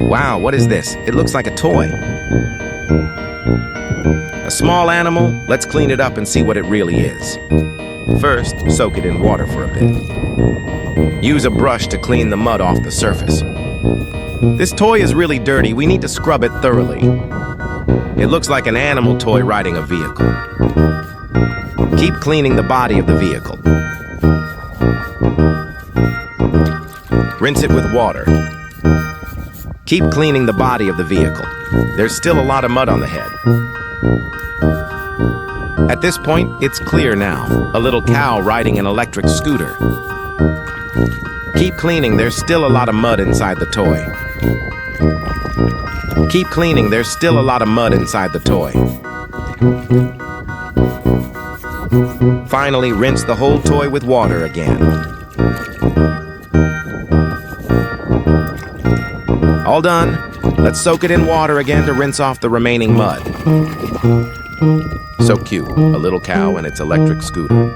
Wow, what is this? It looks like a toy. A small animal? Let's clean it up and see what it really is. First, soak it in water for a bit. Use a brush to clean the mud off the surface. This toy is really dirty. We need to scrub it thoroughly. It looks like an animal toy riding a vehicle. Keep cleaning the body of the vehicle. Rinse it with water. Keep cleaning the body of the vehicle. There's still a lot of mud on the head. At this point, it's clear now. A little cow riding an electric scooter. Keep cleaning, there's still a lot of mud inside the toy. Keep cleaning, there's still a lot of mud inside the toy. Finally, rinse the whole toy with water again. All done. Let's soak it in water again to rinse off the remaining mud. So cute, a little cow and its electric scooter.